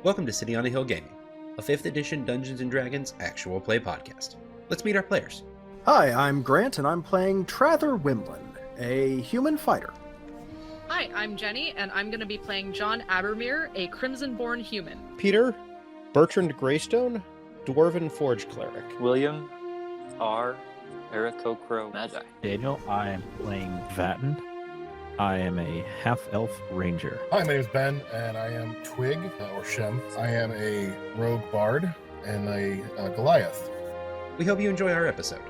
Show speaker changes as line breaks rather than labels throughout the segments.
Welcome to City on a Hill Gaming, a 5th edition Dungeons & Dragons actual play podcast. Let's meet our players.
Hi, I'm Grant, and I'm playing Trather Wimlin, a human fighter.
Hi, I'm Jenny, and I'm going to be playing John Abermere, a Crimson-born human.
Peter, Bertrand Greystone, Dwarven Forge Cleric.
William R. Aarakocro Magi.
Daniel, I am playing Vatten. I am a half-elf ranger.
Hi, my name is Ben, and I am Twig, or Shem. I am a rogue bard and a Goliath.
We hope you enjoy our episode.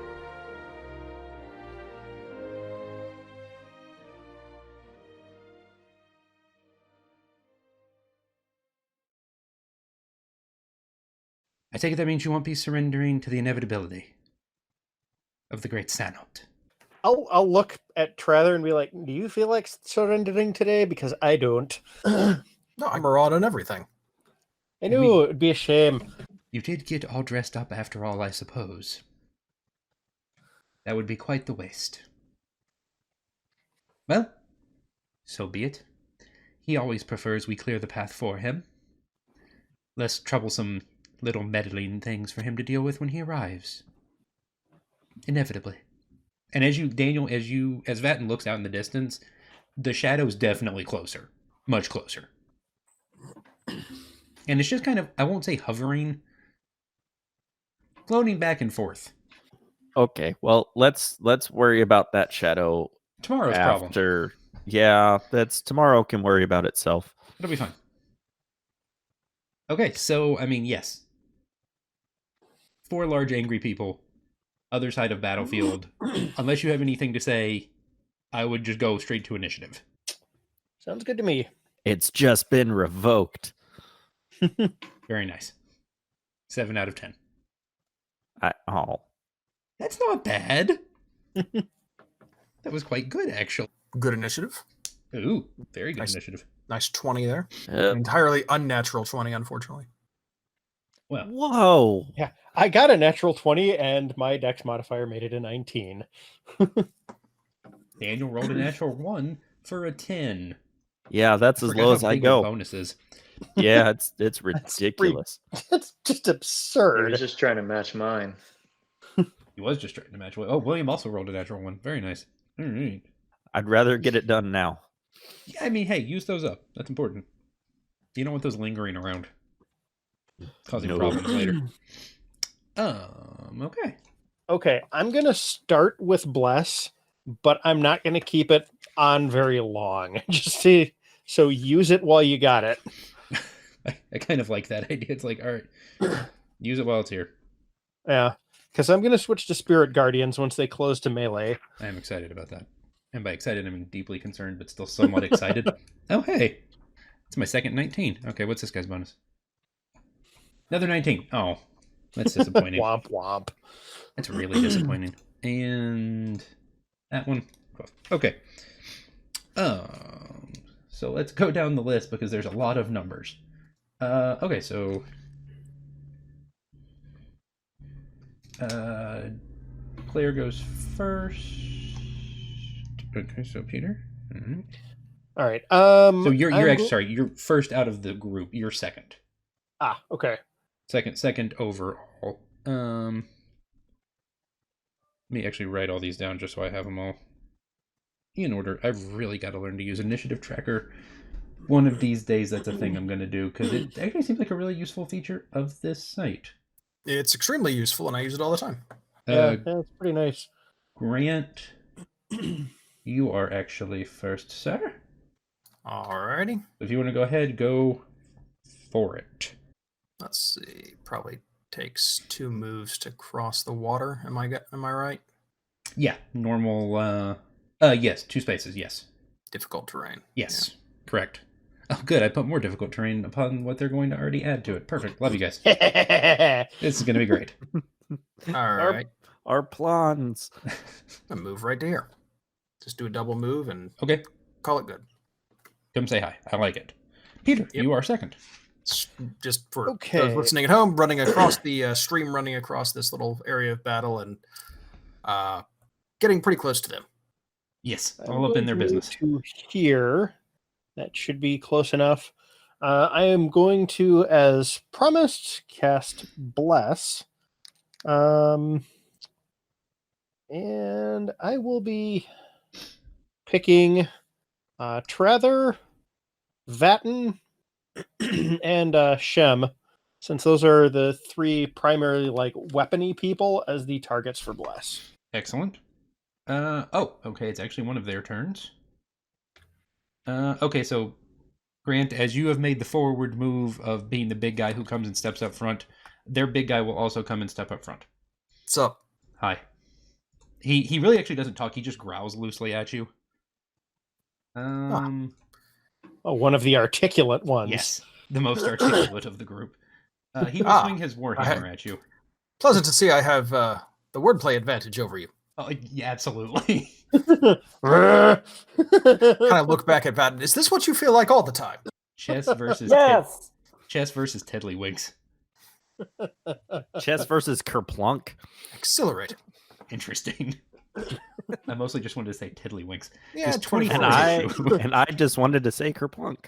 I take it that means you won't be surrendering to the inevitability of the great Sanot.
I'll look at Trather and be like, do you feel like surrendering today? Because I don't.
No, I'm maraud on everything.
I knew it'd be a shame.
You did get all dressed up after all, I suppose. That would be quite the waste. Well, so be it. He always prefers we clear the path for him. Less troublesome little meddling things for him to deal with when he arrives. Inevitably. And as Vatten looks out in the distance, the shadow's definitely closer. Much closer. And it's just kind of, I won't say hovering, floating back and forth.
Okay, well, let's worry about that shadow
Tomorrow's
after.
problem.
Yeah, tomorrow can worry about itself.
It'll be fine. Okay, so, yes. 4 large angry people, other side of battlefield. Unless you have anything to say, I would just go straight to initiative.
Sounds good to me.
It's just been revoked.
Very nice. 7 out of 10. That's not bad. That was quite good, actually.
Good initiative.
Ooh, very good
Nice.
initiative.
Nice 20 there. An entirely unnatural 20, unfortunately.
Well,
Whoa.
Yeah, I got a natural 20, and my dex modifier made it a 19.
Daniel rolled a natural 1 for a 10.
Yeah, that's as
Forgot
low
how
as I
big
go.
the bonus is.
Yeah, it's ridiculous.
That's just
He
absurd.
was just trying to match mine.
He was just trying to match. Oh, William also rolled a natural 1. Very nice. All right.
I'd rather get it done now.
Yeah, hey, use those up. That's important. You don't want those lingering around, causing problems later. Okay.
Okay, I'm going to start with Bless, but I'm not going to keep it on very long. Just so use it while you got it.
I kind of like that idea. It's like, all right, use it while it's here.
Yeah, because I'm going to switch to Spirit Guardians once they close to melee.
I am excited about that. And by excited, I mean deeply concerned, but still somewhat excited. Oh, hey. It's my second 19. Okay, what's this guy's bonus? Another 19. Oh, that's disappointing.
Womp womp.
That's really disappointing. And that one. Okay. So let's go down the list because there's a lot of numbers. Okay, so player goes first. Okay, so Peter. Mm-hmm.
All right.
So you're actually sorry. You're first out of the group. You're second.
Okay.
Second overall. Let me actually write all these down just so I have them all in order. I've really got to learn to use initiative tracker. One of these days, that's a thing I'm going to do because it actually seems like a really useful feature of this site.
It's extremely useful, and I use it all the time.
Yeah, it's pretty nice.
Grant, you are actually first, sir.
Alrighty.
If you want to go ahead, go for it.
Let's see. Probably takes 2 moves to cross the water. Am I right?
Yeah, normal. Yes, 2 spaces. Yes.
Difficult terrain.
Yes, correct. Oh, good. I put more difficult terrain upon what they're going to already add to it. Perfect. Love you guys. This is going to be great.
All right.
Our plans.
I move right to here. Just do a double move and
Okay.
call it good.
Come say hi. I like it. Peter,
Yep.
you are second.
Just for
Okay.
those listening at home, running across the stream, running across this little area of battle, and getting pretty close to them.
Yes,
I'm
all up in
going
their
to move
business.
To here. That should be close enough. I am going to, as promised, cast Bless. And I will be picking Trather, Vatten, and Shem, since those are the three primarily like weapony people as the targets for Bless.
Excellent. Okay, it's actually one of their turns. Okay, so Grant, as you have made the forward move of being the big guy who comes and steps up front, their big guy will also come and step up front.
What's up?
Hi. He really actually doesn't talk. He just growls loosely at you.
Oh, one of the articulate ones.
Yes, the most articulate of the group. He will swing his warhammer at you.
Pleasant to see I have the wordplay advantage over you.
Oh, yeah, absolutely.
Kind of look back at Vatten. Is this what you feel like all the time?
Chess versus Chess versus Tiddlywinks.
Chess versus Kerplunk.
Exhilarating.
Interesting. I mostly just wanted to say Tiddlywinks.
Yeah,
It's 24
And I just wanted to say Kerplunk.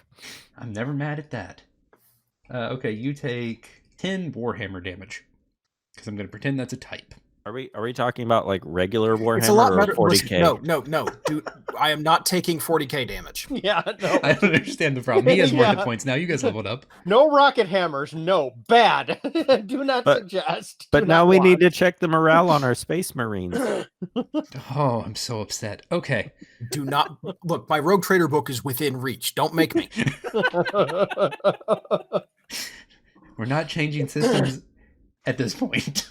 I'm never mad at that. Okay, you take 10 Warhammer damage. Because I'm going to pretend that's a type.
Are we talking about like regular Warhammer
It's a lot
or
better.
40k?
No, dude. I am not taking 40k damage.
Yeah, no.
I don't understand the problem. He has more hit points now. You guys leveled up.
No rocket hammers. No, bad. Do not suggest.
But
Do
now
not
we
want.
need to check the morale on our space marines.
Oh, I'm so upset. Okay.
Do not look. My Rogue Trader book is within reach. Don't make me.
We're not changing systems at this point.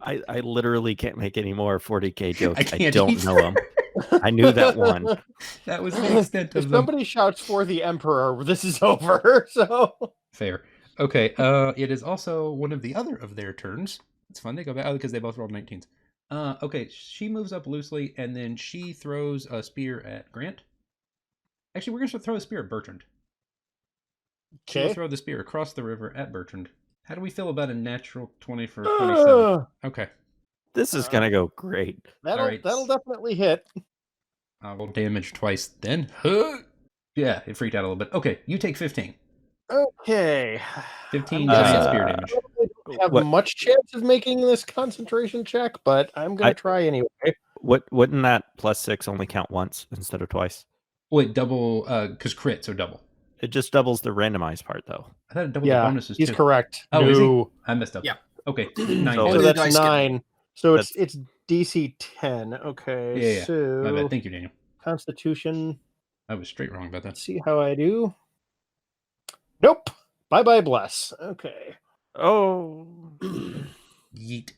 I literally can't make any more 40k jokes. I
can't
don't
either.
know them. I knew that one.
That was the extent
If
of them.
somebody shouts for the Emperor, this is over. So
Fair. Okay. It is also one of the other of their turns. It's fun. They go back because they both rolled 19s. Okay. She moves up loosely, and then she throws a spear at Grant. Actually, we're going to throw a spear at Bertrand. She'll throw the spear across the river at Bertrand. How do we feel about a natural 20 for 27? Okay.
This is gonna go great.
That'll definitely hit.
I'll roll damage twice then. Yeah, it freaked out a little bit. Okay, you take 15.
Okay.
15 giant spear damage.
I don't have much chance of making this concentration check, but I'm gonna try anyway.
Wouldn't that +6 only count once instead of twice?
Wait, double, because crits are double.
It just doubles the randomized part, though.
I thought it doubled the bonuses
he's
too.
correct.
Oh,
no.
is he? I messed up.
Yeah.
Okay, 9
So
So
damage.
that's 9. So it's DC 10. Okay.
Yeah.
So
My bad. Thank you, Daniel.
Constitution.
I was straight wrong about that.
Let's see how I do. Nope. Bye bless. Okay.
Oh.
Yeet.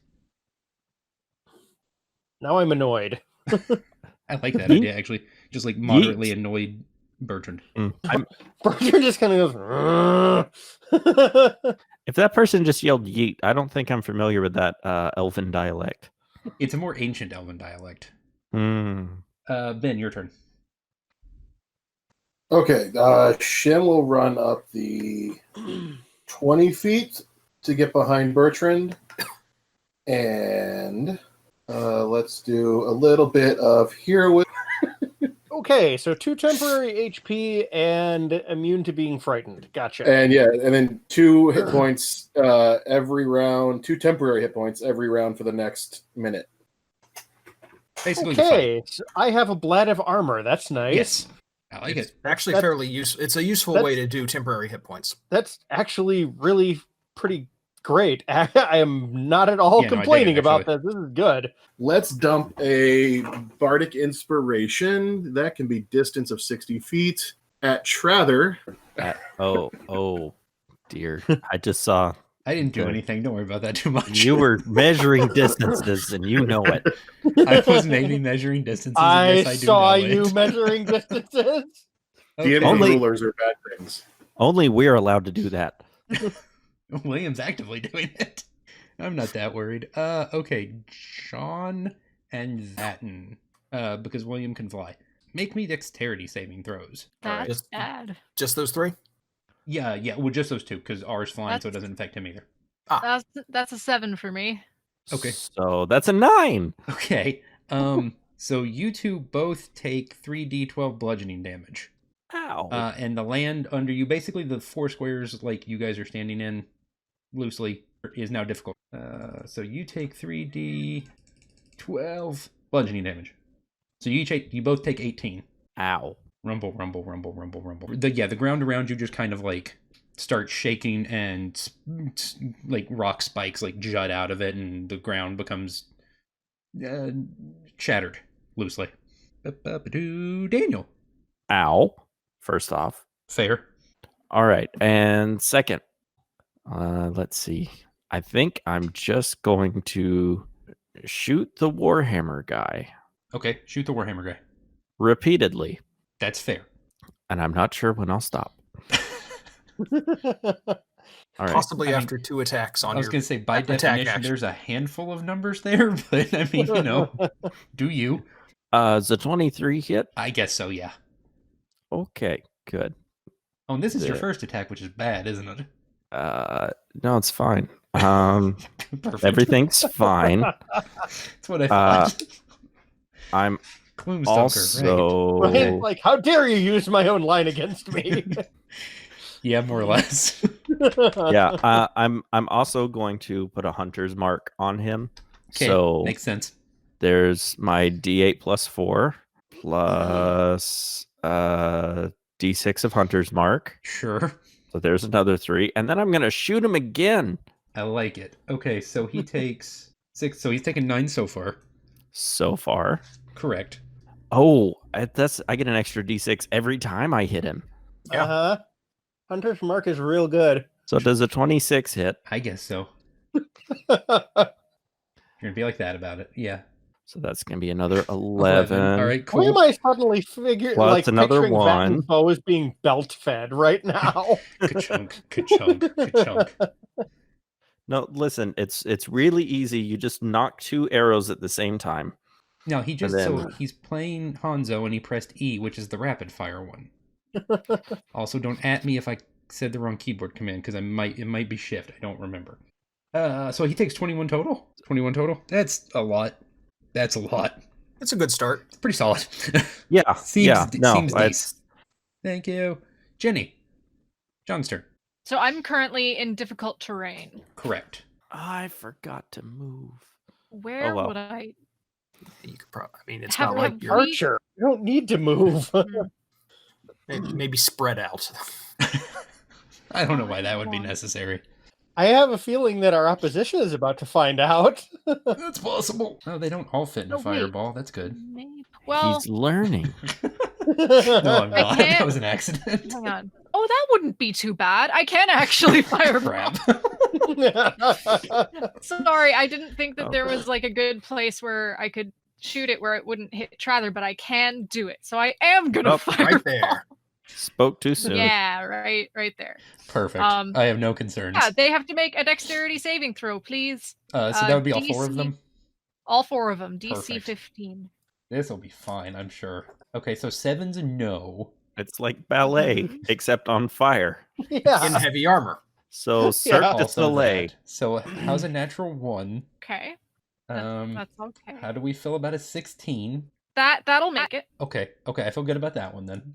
Now I'm annoyed.
I like that idea, actually. Just like moderately annoyed Bertrand.
Bertrand just kind of goes.
If that person just yelled yeet, I don't think I'm familiar with that elven dialect.
It's a more ancient elven dialect.
Mm.
Ben, your turn.
Okay, Shem will run up the 20 feet to get behind Bertrand. And let's do a little bit of heroism.
Okay, so 2 temporary HP and immune to being frightened. Gotcha.
And and then 2 hit points every round, 2 temporary hit points every round for the next minute.
Basically,
okay, so I have a blade of armor. That's nice.
Yes, I like
It's
it.
actually fairly useful. It's a useful way to do temporary hit points.
That's actually really pretty great. I am not at all complaining about this. This is good.
Let's dump a Bardic Inspiration. That can be distance of 60 feet at Trather.
Oh, dear. I just saw.
I didn't do anything. Don't worry about that too much.
You were measuring distances, and you know it.
I was maybe measuring distances.
I
yes, I do
saw
know
you
it.
measuring distances.
DM's
Only-
rulers are bad things.
Only we're allowed to do that.
William's actively doing it. I'm not that worried. Okay, Sean and Vatten. Because William can fly. Make me dexterity saving throws.
That's bad.
Just those 3?
Yeah, well, just those 2, because ours flying, so it doesn't affect him either.
That's a 7 for me.
Okay.
So that's a 9.
Okay. So you two both take 3d12 bludgeoning damage.
Ow.
And the land under you, basically the 4 squares like you guys are standing in loosely, is now difficult. So you take 3d12 bludgeoning damage. So you both take 18.
Ow.
Rumble. The ground around you just kind of like starts shaking, and like rock spikes like jut out of it, and the ground becomes shattered loosely. Daniel.
Ow. First off.
Fair.
All right. And second, let's see. I think I'm just going to shoot the Warhammer guy
Okay, shoot the Warhammer guy.
repeatedly.
That's fair.
And I'm not sure when I'll stop. All right.
Possibly
I mean,
after 2 attacks on
I was
your
going to say, by
attack
definition,
action.
there's a handful of numbers there, but I mean, do you?
Is the 23 hit?
I guess so, yeah.
Okay, good.
Oh, and this is your
Yeah.
first attack, which is bad, isn't it?
No, it's fine.
Perfect.
Everything's fine.
That's what I thought.
I'm
Gloomstalker,
also
Right? Like, how dare you use my own line against me?
right. Yeah, more or less.
yeah. I'm also going to put a hunter's mark on him.
Okay,
So
makes sense.
there's my D8 plus 4 plus D6 of hunter's mark.
Sure.
So there's another 3, and then I'm gonna shoot him again.
I like it. Okay, so he takes 6, so he's taken 9 so far.
So far,
Correct.
oh, I get an extra D6 every time I hit him.
Yeah.
Uh-huh. Hunter's Mark is real good.
So does a 26 hit?
I guess so. You're going to be like that about it. Yeah.
So that's gonna be another 11.
All right,
Why am
cool.
I suddenly
Plus another
picturing
one.
Vatten's bow as being belt fed right now?
Ka-chunk, ka-chunk, ka-chunk.
No, listen, it's really easy. You just knock 2 arrows at the same time.
No, he just
then-
so he's playing Hanzo and he pressed E, which is the rapid fire one. Also, don't at me if I said the wrong keyboard command, because it might be shift. I don't remember. So he takes 21 total. 21 total. That's a lot. That's a lot.
It's a good start.
It's pretty solid.
Yeah,
Seems
yeah, no,
seems
it's-
decent. Thank you, Jenny. John's turn.
So I'm currently in difficult terrain.
Correct.
I forgot to move.
Where
well.
would I?
You could probably. I mean, it's
Have
not
a
like you're
Archer, you don't need to move.
maybe spread out.
I don't know why that would be necessary.
I have a feeling that our opposition is about to find out.
That's possible. Oh, they don't all fit in a
Oh, wait.
fireball. That's good.
Maybe. Well,
He's learning.
No, I'm
I
not.
can't-
That was an accident.
hang on. Oh, that wouldn't be too bad. I can actually fire.
Crap.
Sorry, I didn't think that there
Okay.
was like a good place where I could shoot it where it wouldn't hit Trather, but I can do it. So I am gonna
Oh,
fire.
Right there.
Spoke too soon.
Yeah, right there.
Perfect.
Um,
I have no concerns.
Yeah, they have to make a dexterity saving throw, please.
So that would be all 4 of
DC
them.
All 4 of them. DC
Perfect.
15.
This will be fine, I'm sure. Okay, so 7's a no.
It's like ballet, except on fire.
In
Yeah.
heavy armor.
So Cirque du
Also
Soleil.
that. So how's a natural 1?
Okay,
Um,
that's okay.
how do we feel about a 16?
That'll make it.
Okay, I feel good about that one then.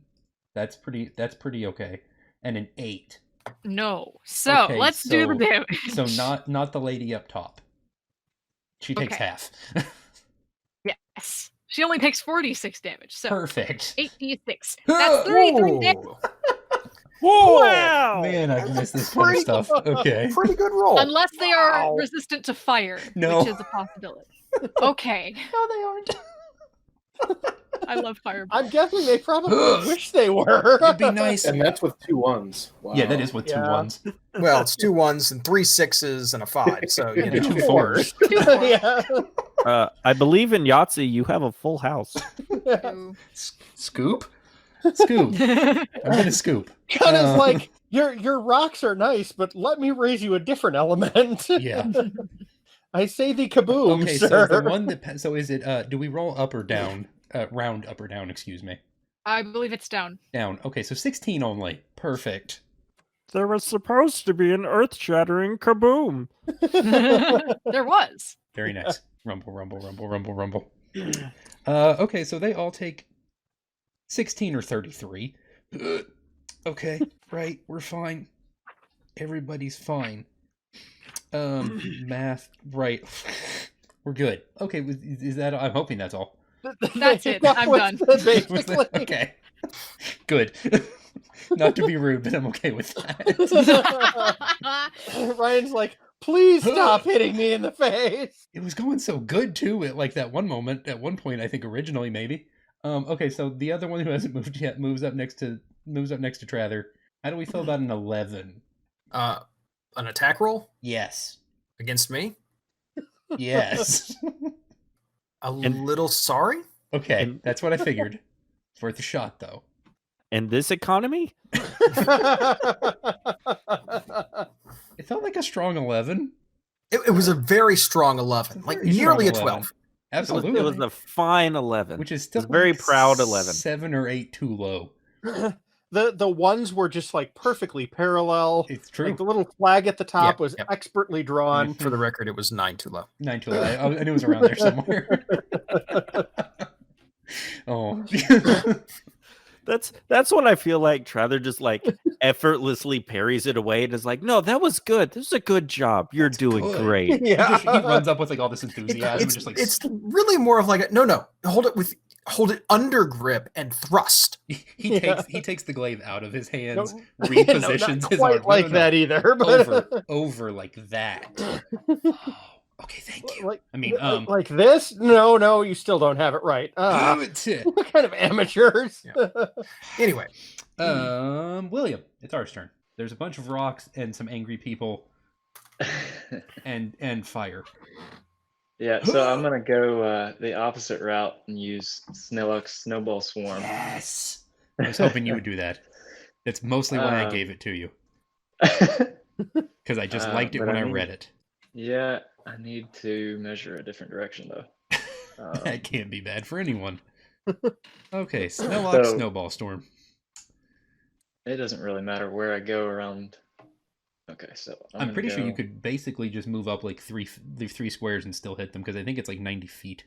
That's pretty okay. And an 8.
No. So
Okay,
let's do the
so-
damage.
So not the lady up top. She takes
Okay.
half.
Yes. She only takes 46 damage. So
Perfect.
8d6. That's 33 damage.
Ooh,
Whoa!
Oh, Man, I've missed this kind of
Pretty-
stuff. Okay.
pretty good roll.
Unless they are
Wow.
resistant to fire,
No.
which is a possibility. Okay.
No, they aren't.
I love fireball.
I'm guessing they probably
Ugh.
wish they were.
It'd be nice.
And that's with 2 1s. Wow.
Yeah, that is with 2
Yeah.
1s.
Well, it's 2 1s and 3 6s and a 5. So you
And
know.
2 4s.
Yeah.
I believe in Yahtzee you have a full house.
Ooh.
Scoop? Scoop. I'm gonna scoop.
Kind of like your rocks are nice, but let me raise you a different element.
Yeah.
I say the kaboom,
Okay,
sir.
so the one that so is it do we roll up or down? Round up or down, excuse me.
I believe it's down.
Down. Okay, so 16 only. Perfect.
There was supposed to be an earth-shattering kaboom.
There was.
Very nice. Rumble, rumble, rumble, rumble, rumble. Okay, so they all take 16 or 33. Okay, right, we're fine. Everybody's fine. Math, right. We're good. Okay, is that? I'm hoping that's all.
That's it.
That
I'm
was
done.
it, basically.
Okay. Good. Not to be rude, but I'm okay with that.
Ryan's like, please stop hitting me in the face.
It was going so good too at like that one moment, at one point, I think originally maybe. Okay, so the other one who hasn't moved yet moves up next to Trather. How do we feel about an 11?
An attack roll
Yes.
against me?
Yes.
A little sorry?
Okay, that's what I figured. It's worth a shot though.
In this economy?
It felt like a strong 11.
It was a very strong 11, like
Very
nearly a
strong 11.
12.
Absolutely.
It was a fine 11.
Which is
It
still
was a very
like
proud 11.
7 or 8 too low.
The ones were just like perfectly parallel.
It's true.
Like the little flag at the top
Yeah,
was
yeah.
expertly drawn.
For the record, it was 9 too low.
9 too low. I knew it was around there somewhere. Oh.
That's when I feel like Trather just like effortlessly parries it away and is like, no, that was good. This is a good job. You're doing
good.
great.
He runs up with like all this enthusiasm and just like
It's really more of like no, hold it under grip and thrust.
he takes the glaive out of his hands,
No,
repositions
not
his
quite
arm.
like that either, but
over like that. Oh, okay, thank you.
like,
I mean,
like this? No, you still don't have it right.
it.
What kind of amateurs?
Yeah. Anyway,
William, it's our turn. There's a bunch of rocks and some angry people and fire.
Yeah, so I'm gonna go the opposite route and use Snillock's Snowball Swarm.
Yes. I was hoping you would do that. That's mostly why I gave it to you. Because I just liked it
but
when
I
I
need-
read it.
Yeah, I need to measure a different direction though.
That can't be bad for anyone. Okay, Snowlock
So-
Snowball Storm.
It doesn't really matter where I go around. Okay, so
I'm pretty sure you could basically just move up like three squares and still hit them because I think it's like 90 feet.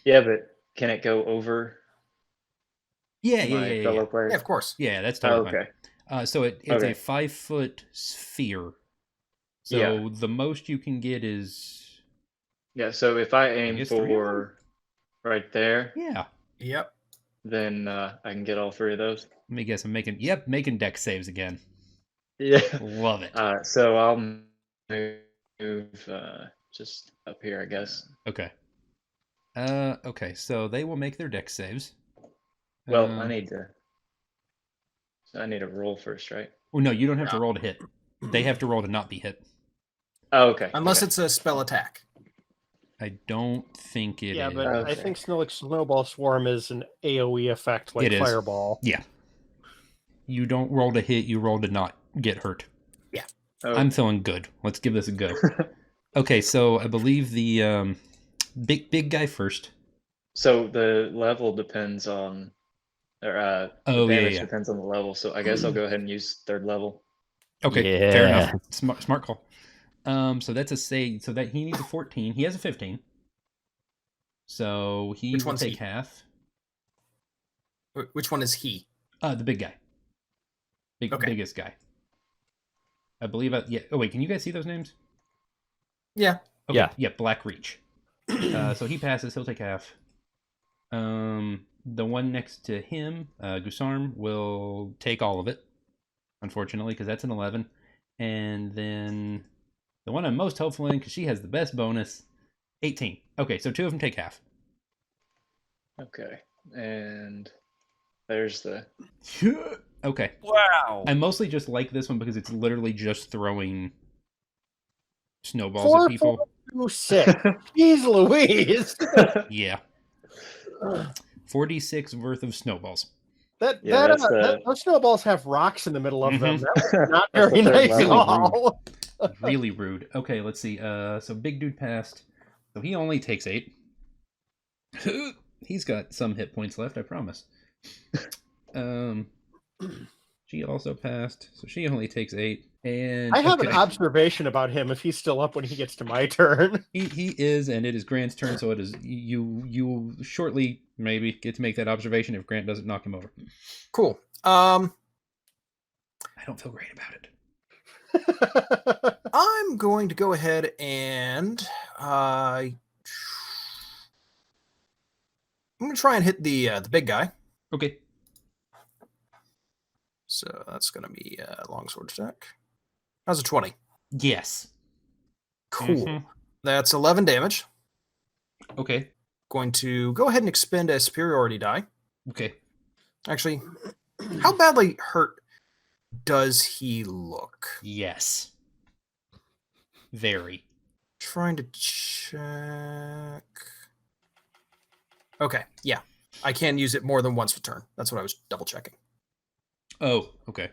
Yeah, but can it go over
Yeah,
my fellow players?
yeah, of course.
Yeah, that's
Oh,
totally
okay.
fine. So it's
Okay.
a 5-foot sphere. So
Yeah.
the most you can get is
Yeah, so if I aim
guess 3 of them?
for right there,
yeah.
Yep.
then I can get all 3 of those.
Let me guess. I'm making deck saves again.
Yeah.
Love it.
So I'll move just up here, I guess.
Okay. Okay. So they will make their deck saves.
Well, I need to roll first, right?
Oh no, you don't have to
No.
roll to hit. They have to roll to not be hit.
Oh, okay.
Unless
okay.
it's a spell attack.
I don't think it is.
Yeah, but I
Okay.
think Snowball Swarm is an AoE effect like
It is.
Fireball.
Yeah. You don't roll to hit. You roll to not get hurt.
Oh,
I'm feeling good. Let's give this a go. Okay, so I believe the big guy first.
so the level depends on, or the
Oh, yeah,
damage
yeah.
depends on the level. So I guess I'll go ahead and use 3rd level.
Okay, fair
Yeah.
enough. Smart call. So that's a save. So that he needs a 14. He has a 15. So he
Which
will
one's
take
he?
half.
Which one is he?
The big guy.
Okay.
Biggest guy. I believe. Yeah. Oh wait, can you guys see those names?
Yeah.
Okay.
Yeah.
Yeah. Black Reach. So he passes. He'll take half. The one next to him, Gusarm, will take all of it. Unfortunately, because that's an 11. And then the one I'm most hopeful in, because she has the best bonus, 18. Okay, so 2 of them take half.
Okay, and there's the.
Okay.
Wow.
I mostly just like this one because it's literally just throwing snowballs at people.
4-6. Jeez Louise.
Yeah. 46 worth of snowballs.
Yeah, that's the-
Those snowballs have rocks in the middle of them.
Mhm.
That was not
That's
very
the third
nice at
level.
all.
Really rude. Okay, let's see. So big dude passed. So he only takes 8. He's got some hit points left, I promise. She also passed, so she only takes 8. And
I have an
okay.
observation about him if he's still up when he gets to my turn.
He is, and it is Grant's turn, so it is you shortly maybe get to make that observation if Grant doesn't knock him over.
Cool. Um,
I don't feel great about it.
I'm going to go ahead and I'm going to try and hit the big guy.
Okay.
So that's going to be a longsword attack. How's a 20?
Yes.
Cool.
Mhm.
That's 11 damage.
Okay.
Going to go ahead and expend a superiority die.
Okay.
Actually, how badly hurt does he look?
Yes. Very.
Trying to check. Okay, yeah. I can use it more than once per turn. That's what I was double checking.
Oh, okay.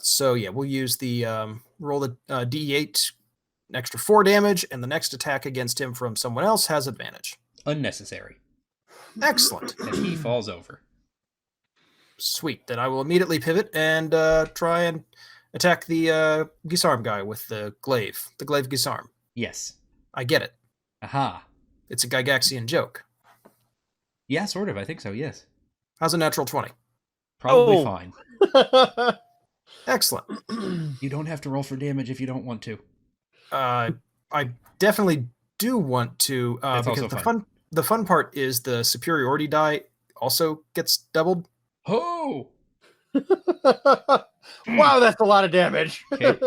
So yeah, we'll use the roll the D8, an extra 4 damage, and the next attack against him from someone else has advantage.
Unnecessary.
Excellent.
And he falls over.
Sweet. Then I will immediately pivot and try and attack the Gisarm guy with the glaive. The glaive Gisarm.
Yes.
I get it.
Aha.
It's a Gygaxian joke.
Yeah, sort of. I think so, yes.
How's a natural 20?
Probably
Oh.
fine.
Excellent.
You don't have to roll for damage if you don't want to.
I definitely do want to
That's
because
also
the fun part is the superiority die also gets doubled.
Oh!
Wow, that's a lot of damage.
Okay.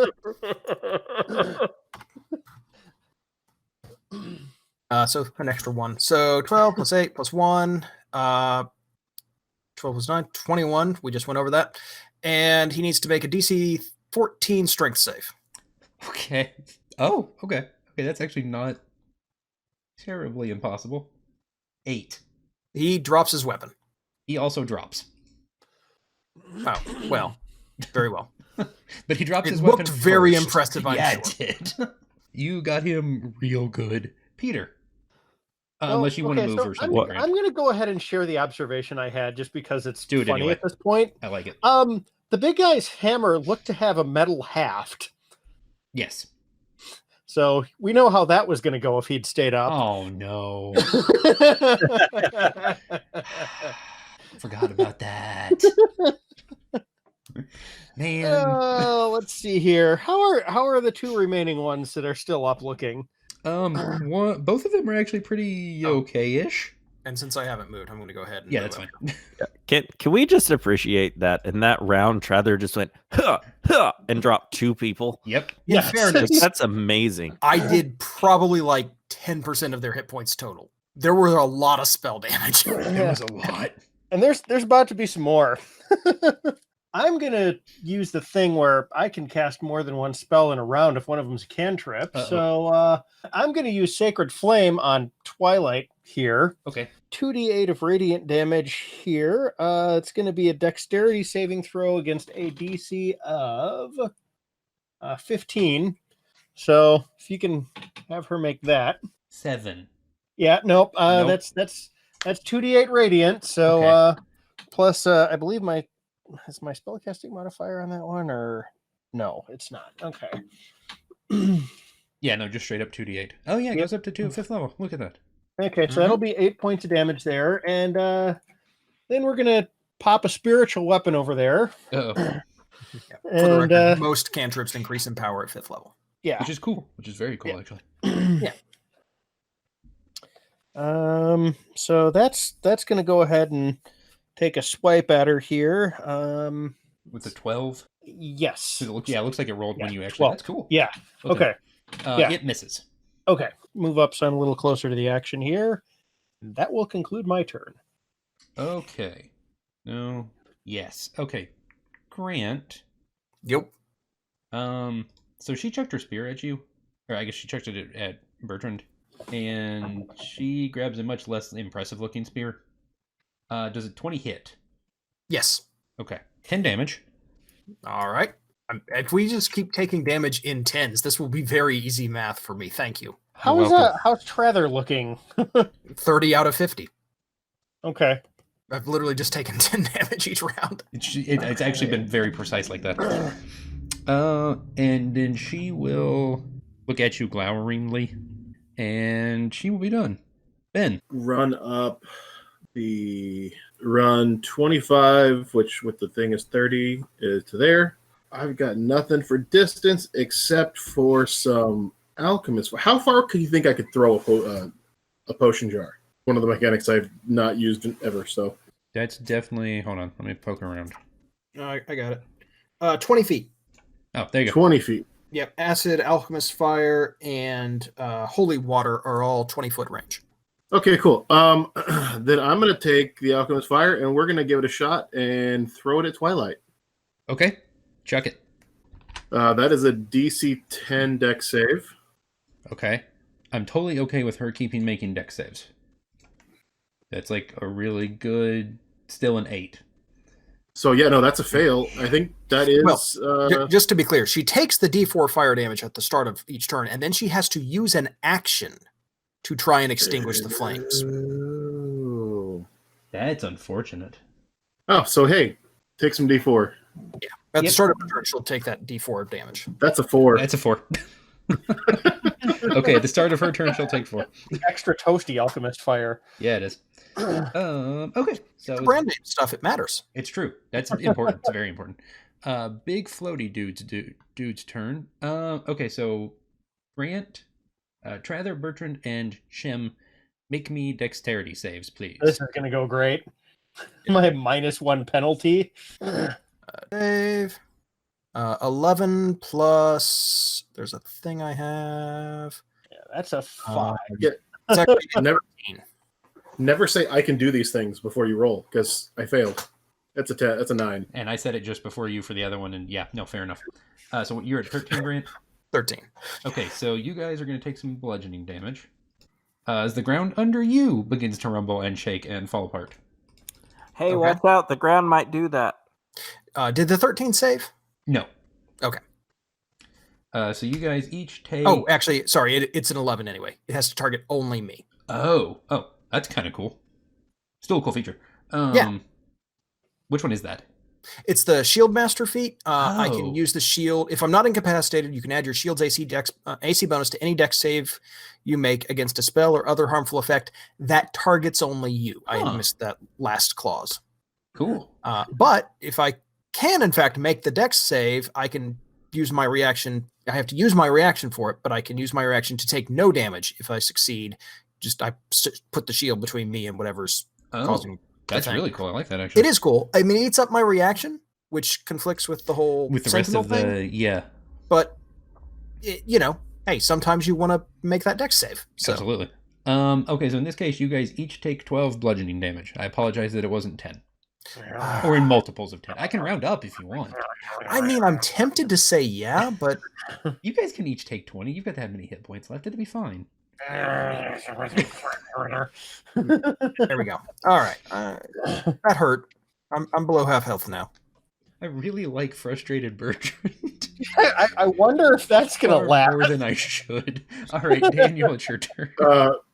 So an extra 1. So 12 plus 8 plus 1. 12 plus 9, 21. We just went over that. And he needs to make a DC 14 strength save.
Okay. Oh, okay. Okay, that's actually not terribly impossible. 8.
He drops his weapon.
He also drops.
Oh, well. Very well.
But he drops
It
his weapon
looked very
first.
impressive, I'm
Yeah,
sure.
it did. You got him real good. Peter.
Well,
Unless you want to
okay,
move
so
or something, Grant.
I'm going to go ahead and share the observation I had just because it's
Do it
funny
anyway.
at this point.
I like it.
The big guy's hammer looked to have a metal haft.
Yes.
So we know how that was going to go if he'd stayed up.
Oh, no. Forgot about that. Man.
Let's see here. How are the 2 remaining ones that are still up looking?
Both of them are actually pretty okay-ish.
And since I haven't moved, I'm going to go ahead and
Yeah,
move
that's
up.
fine.
Can we just appreciate that in that round, Trather just went huh, huh, and dropped 2 people?
Yep.
In
Yes.
fairness,
That's amazing.
I did probably like 10% of their hit points total. There were a lot of spell damage.
There was a lot.
And there's about to be some more. I'm going to use the thing where I can cast more than one spell in a round if one of them's a cantrip.
Uh-oh.
So I'm going to use Sacred Flame on Twilight here.
Okay.
2d8 of radiant damage here. It's going to be a dexterity saving throw against a DC of 15. So if you can have her make that.
7.
Yeah, nope.
Nope.
That's 2d8 radiant. So
Okay.
plus I believe is my spellcasting modifier on that one, or no, it's not. Okay.
Yeah, no, just straight up 2d8. Oh, yeah, it
Yep.
goes up to 2, 5th level. Look at that.
Okay, so that'll be 8 points of damage there, and then we're gonna pop a spiritual weapon over there.
Uh-oh.
Yeah, for the
And
record, most cantrips increase in power at 5th level.
yeah.
Which is cool. Which is very cool,
Yeah.
actually.
So that's gonna go ahead and take a swipe at her here.
With the 12.
Yes.
It looks like it rolled when
Yeah,
you actually.
12.
That's cool.
Yeah. Okay. yeah.
It misses.
Okay. Move up so I'm a little closer to the action here. That will conclude my turn.
Okay. No. Yes. Okay. Grant.
Yep.
So she chucked her spear at you, or I guess she chucked it at Bertrand, and she grabs a much less impressive looking spear. Does a 20 hit?
Yes.
Okay. 10 damage.
All right. If we just keep taking damage in 10s, this will be very easy math for me. Thank you.
How's
welcome.
Trather looking?
30 out of 50.
Okay.
I've literally just taken 10 damage each round.
It's actually been very precise like that. And then she will look at you gloweringly, and she will be done. Ben.
Run up The run 25, which with the thing is 30, is to there. I've got nothing for distance except for some alchemist. How far could you think I could throw a potion jar? One of the mechanics I've not used ever. So
That's definitely. Hold on. Let me poke around.
I got it. 20 feet.
Oh, there you go.
20 feet.
Yep. Acid, alchemist fire, and holy water are all 20-foot range.
Okay, cool. Then I'm going to take the alchemist fire and we're going to give it a shot and throw it at Twilight.
Okay. Chuck it.
That is a DC 10 deck save.
Okay. I'm totally okay with her making deck saves. That's like a really good, still an 8.
So yeah, no, that's a fail. I think that is.
Well, just to be clear, she takes the D4 fire damage at the start of each turn, and then she has to use an action to try and extinguish the flames.
Oh.
That's unfortunate.
Oh, so hey, take some D4.
Yeah. At the start of the turn, she'll take that D4 of damage.
That's a 4.
That's a 4. Okay, at the start of her turn, she'll take 4.
The extra toasty alchemist fire.
Yeah, it is. Okay, so
The brand name stuff, it matters.
it's true. That's important. It's very important. Big floaty dude's turn. Okay, so Grant, Trather, Bertrand, and Shem, make me dexterity saves, please.
This is gonna go great. My -1 penalty.
Save. 11 plus. There's a thing I have.
Yeah, that's a 5.
It's actually
Never say I can do these things before you roll because I failed. That's a 10. That's a 9.
And I said it just before you for the other one, and yeah, no, fair enough. So you're at 13, Grant?
13.
Okay, so you guys are going to take some bludgeoning damage as the ground under you begins to rumble and shake and fall apart.
Hey,
Okay.
watch out. The ground might do that.
Did the 13 save?
No.
Okay.
So you guys each take...
Oh, actually, sorry, it's an 11 anyway. It has to target only me.
Oh, that's kind of cool. Still a cool feature.
Yeah.
Which one is that?
It's the Shield Master feat. I can
Oh.
use the shield. If I'm not incapacitated, you can add your shield's AC bonus to any dex save you make against a spell or other harmful effect that targets only you. I
Huh.
missed that last clause.
Cool.
But if I can, in fact, make the dex save, I can use my reaction. I have to use my reaction for it, but I can use my reaction to take no damage if I succeed. Just I put the shield between me and whatever's causing.
That's
thing.
really cool. I like that, actually.
It is cool. I mean, it eats up my reaction, which conflicts with the whole
With the rest
Sentinel
of
thing.
the... Yeah,
But hey, sometimes you want to make that dex save. So
absolutely. Okay, so in this case, you guys each take 12 bludgeoning damage. I apologize that it wasn't 10. Or in multiples of 10. I can round up if you want.
I mean, I'm tempted to say yeah, but
You guys can each take 20. You've got that many hit points left. It'll be fine.
there we go. All right, that hurt. I'm below half health now.
I really like frustrated Bertrand.
I wonder if that's gonna
Far
last.
more than I should. All right, Daniel, it's your turn.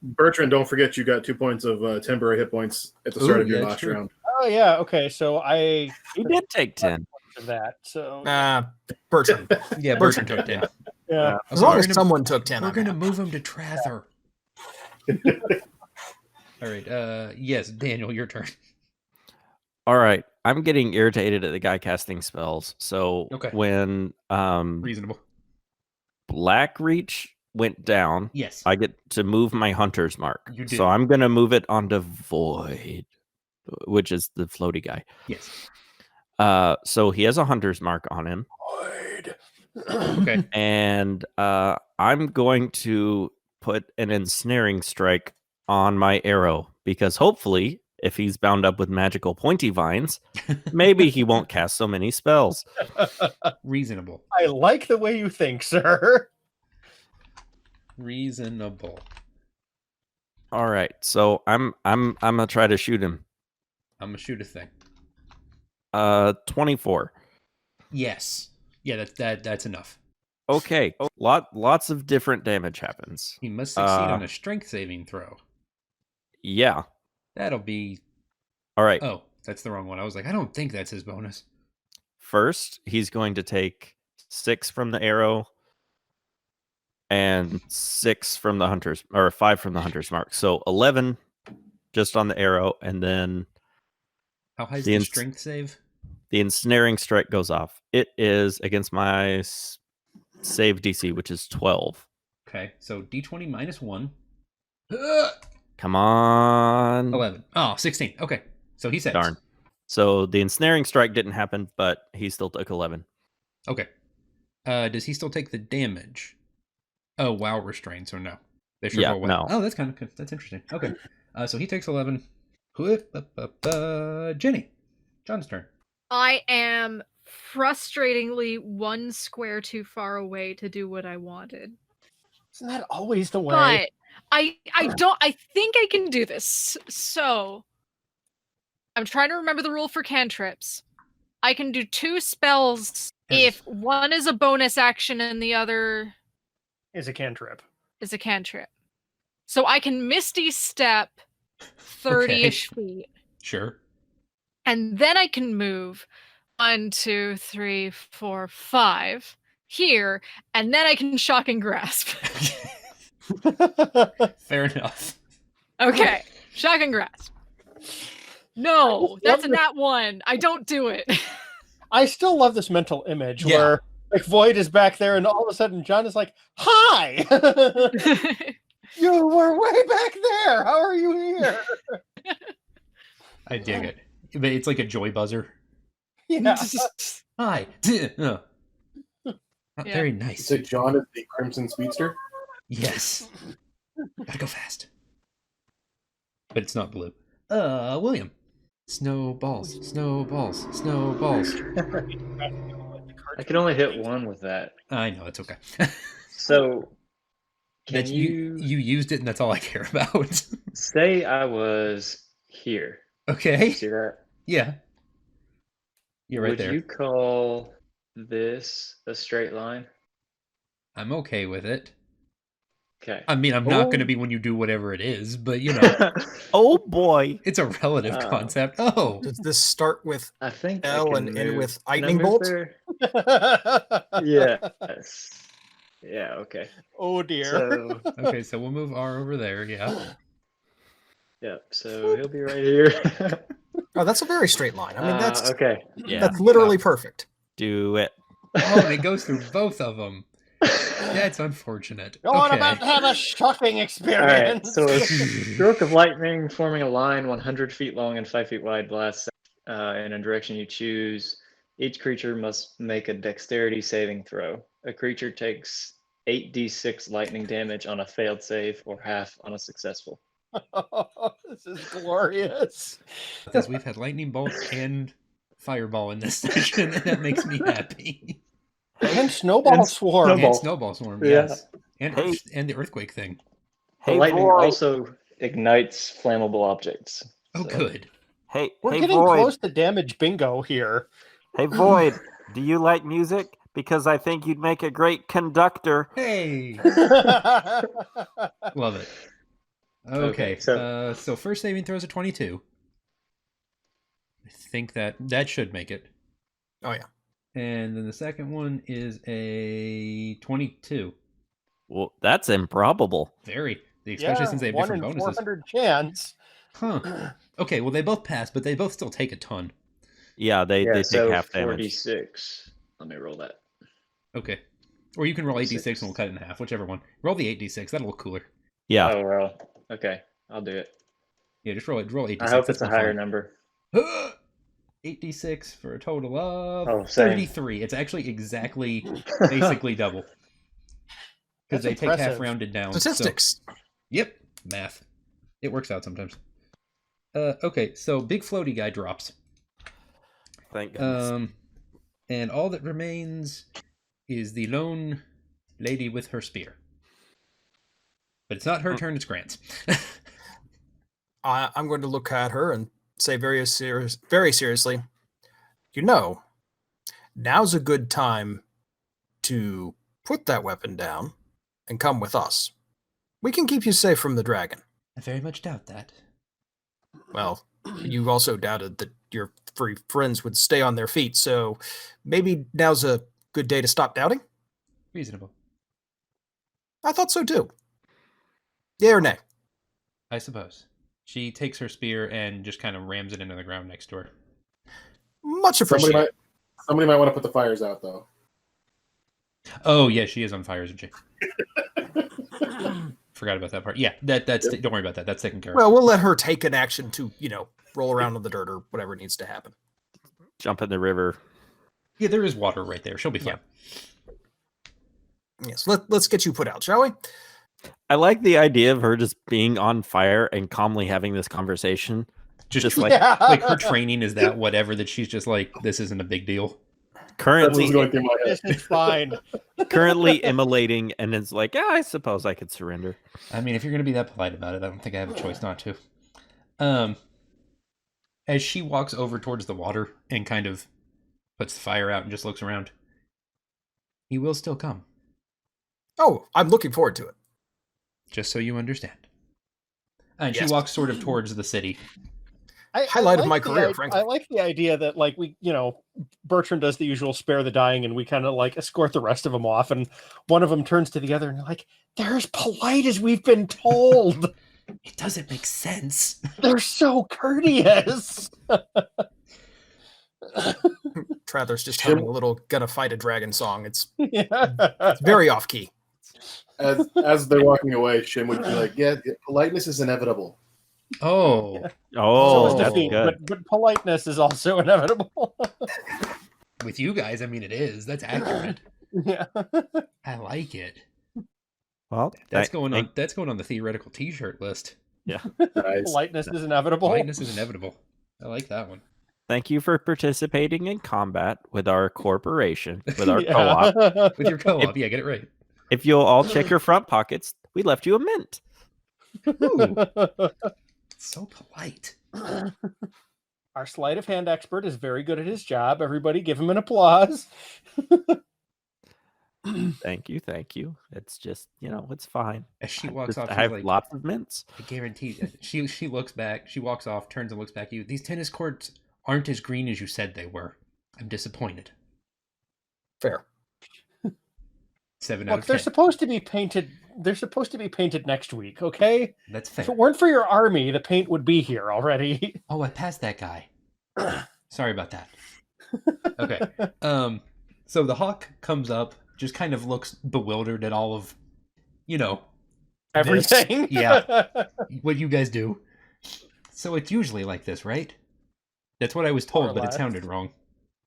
Bertrand, don't forget you got 2 points of temporary hit points at the start
Ooh,
of your
yeah,
last
true.
round.
Oh yeah, okay. So I
He did take 10.
of that. So
Bertrand.
Yeah, Bertrand took 10.
yeah.
As
Okay,
long
we're
as
gonna-
someone took 10,
We're
I'm
going to
happy.
move him to Trather. All right. Yes, Daniel, your turn.
All right. I'm getting irritated at the guy casting spells. So
Okay.
when
Reasonable.
Black Reach went down,
Yes.
I get to move my hunter's mark.
You did.
So I'm going to move it onto Void, which is the floaty guy.
Yes.
So he has a hunter's mark on him.
Okay.
And I'm going to put an ensnaring strike on my arrow because hopefully, if he's bound up with magical pointy vines, maybe he won't cast so many spells.
Reasonable.
I like the way you think, sir.
Reasonable.
All right, so I'm gonna try to shoot him.
I'm going to shoot a thing.
24.
Yes. Yeah, that's enough.
Okay, lots of different damage happens.
He must succeed on a strength saving throw.
Yeah.
That'll be...
All right.
Oh, that's the wrong one. I was like, I don't think that's his bonus.
First, he's going to take 6 from the arrow and 6 from the hunter's, or 5 from the hunter's mark. So 11 just on the arrow, and then
How high is
The
the
ins-
strength save?
the ensnaring strike goes off. It is against my save DC, which is 12.
Okay, so d20 minus 1.
Come on.
11. Oh, 16. Okay, so he saves.
Darn. So the ensnaring strike didn't happen, but he still took 11.
Okay. Does he still take the damage? Oh, wow, restraints or no? They should
Yeah,
roll well.
no.
Oh, that's kind of good. That's interesting. Okay. So he takes 11. Jenny. John's turn.
I am frustratingly one square too far away to do what I wanted.
Isn't that always the way?
But I think I can do this. So I'm trying to remember the rule for cantrips. I can do 2 spells if one is a bonus action and the other
Is a cantrip.
is a cantrip. So I can Misty Step 30-ish feet.
Sure.
And then I can move 1, 2, 3, 4, 5 here, and then I can shock and grasp.
Fair enough.
Okay, shock and grasp. No, that's a nat 1. I don't do it.
I still love this mental image
Yeah.
where like Void is back there, and all of a sudden John is like, "Hi, you were way back there. How are you here?"
I dig it. It's like a joy buzzer.
Yeah.
Hi. Not
Yeah.
very
You
nice.
said John is the Crimson Speedster?
Yes. Gotta go fast. But it's not blue. William. Snowballs, snowballs, snowballs.
I can only hit 1 with that.
I know, it's okay.
So, can
That you used it and that's all I care about.
say I was here?
Okay.
See that?
Yeah. You're right
Would
there.
you call this a straight line?
I'm okay with it.
Okay.
I mean, I'm not going to be when you do whatever it is, but you know,
Oh boy.
it's a relative concept. Oh,
Does this start with
I think I
L
can
and end
move-
with
can I
lightning
move
bolt?
there? Yes. Yeah, okay.
Oh dear.
So,
okay. So we'll move R over there. Yeah.
yeah, so he'll be right here.
Oh, that's a very straight line. I mean, that's
okay.
Yeah.
that's literally perfect.
Do it.
Oh, and it goes through both of them. That's unfortunate.
You're
Okay.
about to have a shocking
All right,
experience.
so a stroke of lightning forming a line 100 feet long and 5 feet wide lasts in a direction you choose. Each creature must make a dexterity saving throw. A creature takes 8d6 lightning damage on a failed save or half on a successful.
This is glorious.
Because we've had lightning bolt and fireball in this session, and that makes me happy.
And snowball
And
swarm.
snowball.
And snowball swarm,
Yeah.
yes. And
Hey.
and the earthquake thing.
The
Hey,
lightning
Void.
also ignites flammable objects.
Oh,
so-
good.
Hey,
We're
hey,
getting
Void.
close to damage bingo here.
Hey, Void. Do you like music? Because I think you'd make a great conductor.
Hey, love it. Okay,
so-
so first saving throws a 22. I think that should make it.
Oh yeah.
And then the second one is a 22.
Well, that's improbable.
Very. Especially since they have
1
different
in
bonuses.
400 chance.
Huh. Okay, well, they both pass, but they both still take a ton.
Yeah, they
Yeah,
take
so
half damage.
4d6. Let me roll that.
Okay. Or you can roll 8d6
Six.
and we'll cut it in half, whichever one. Roll the 8d6, that'll look cooler.
Yeah.
Oh, well. Okay, I'll do it.
Yeah, just roll 8d6.
I hope
that's
it's a
more
higher
fun.
number.
8d6 for a total of
Oh, same.
33. It's actually exactly, basically double. Because
That's
they take half
impressive.
rounded down. so-
Statistics.
Yep, math. It works out sometimes. Okay, so big floaty guy drops.
Thank goodness.
And all that remains is the lone lady with her spear. But it's not her turn, it's Grant's.
I'm going to look at her and say very seriously, you know, now's a good time to put that weapon down and come with us. We can keep you safe from the dragon.
I very much doubt that.
Well, you also doubted that your three friends would stay on their feet, so maybe now's a good day to stop doubting?
Reasonable.
I thought so too. Yay or nay?
I suppose. She takes her spear and just kind of rams it into the ground next to her.
Much appreciated.
Somebody might want to put the fires out, though.
Oh, yeah, she is on fire, isn't she? Forgot about that part. Yeah, that's
Yep.
don't worry about that. That's taken care of.
Well, we'll let her take an action to, roll around in the dirt or whatever needs to happen.
Jump in the river.
Yeah, there is water right there. She'll be fine.
Yes, let's get you put out, shall we?
I like the idea of her just being on fire and calmly having this conversation. Just like
Like her training is that whatever that she's just like, this isn't a big deal.
That's
currently
what's going through my head.
This is fine.
currently immolating, and it's like, I suppose I could surrender.
I mean, if you're gonna be that polite about it, I don't think I have a choice not to. As she walks over towards the water and kind of puts the fire out and just looks around, he will still come.
Oh, I'm looking forward to it.
Just so you understand. And
Yes.
she walks sort of towards the city.
Highlight of my
the
career,
i-
frankly.
I like the idea that, like, Bertrand does the usual spare the dying, and we kind of like escort the rest of them off, and one of them turns to the other and like, they're as polite as we've been told.
It doesn't make sense.
They're so courteous.
Trather's just humming a little "Gonna Fight a Dragon" song. It's
Yeah.
very off key.
As they're walking away, Shim would be like, "Yeah, politeness is inevitable."
Oh,
Oh,
So is
that's
defeat,
good.
but politeness is also inevitable.
with you guys, I mean, it is. That's accurate.
Yeah.
I like it.
Well,
That's going on. That's going on the theoretical T-shirt list.
Nice.
Politeness is inevitable.
Politeness is inevitable. I like that one.
Thank you for participating in combat with our corporation, with our
Yeah.
co-op.
With your co-op, yeah, get it right.
If you'll all check your front pockets, we left you a mint.
Ooh, so polite.
Our sleight of hand expert is very good at his job. Everybody give him an applause.
Thank you, thank you. It's just, it's fine.
As she
I
walks
just-
off,
I
she's
have
like,
lots of mints.
I guarantee. She looks back. She walks off, turns and looks back at you. These tennis courts aren't as green as you said they were. I'm disappointed.
Fair.
7 out
Look,
of
they're
10.
supposed to be painted. They're supposed to be painted next week, okay?
That's
If
fair.
it weren't for your army, the paint would be here already.
Oh, I passed that guy. Sorry about that. Okay. So the hawk comes up, just kind of looks bewildered at all of,
Everything.
Yeah. what you guys do. So it's usually like this, right? That's what I was
More or
told, but it
less.
sounded wrong.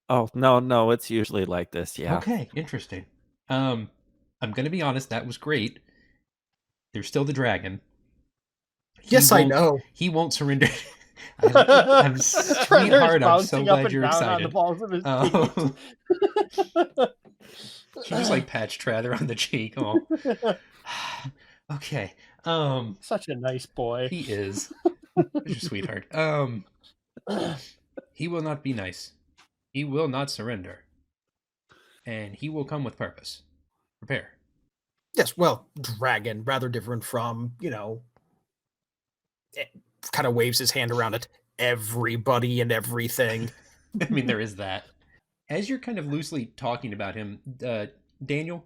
Oh, no, it's usually like this, yeah.
Okay, interesting. I'm gonna be honest, that was great. There's still the dragon.
Yes, I
won't-
know.
He won't surrender. I'm
Trevor's
sweetheart, I'm so
bouncing up
glad
and
you're
down on the
excited.
balls of his feet.
She just like patched Trather on the cheek. Oh. Okay.
Such a nice boy.
He is. Such a sweetheart. He will not be nice. He will not surrender. And he will come with purpose. Prepare.
Yes, well, dragon, rather different from, kind of waves his hand around it. Everybody and everything.
I mean, there is that. As you're kind of loosely talking about him, Daniel,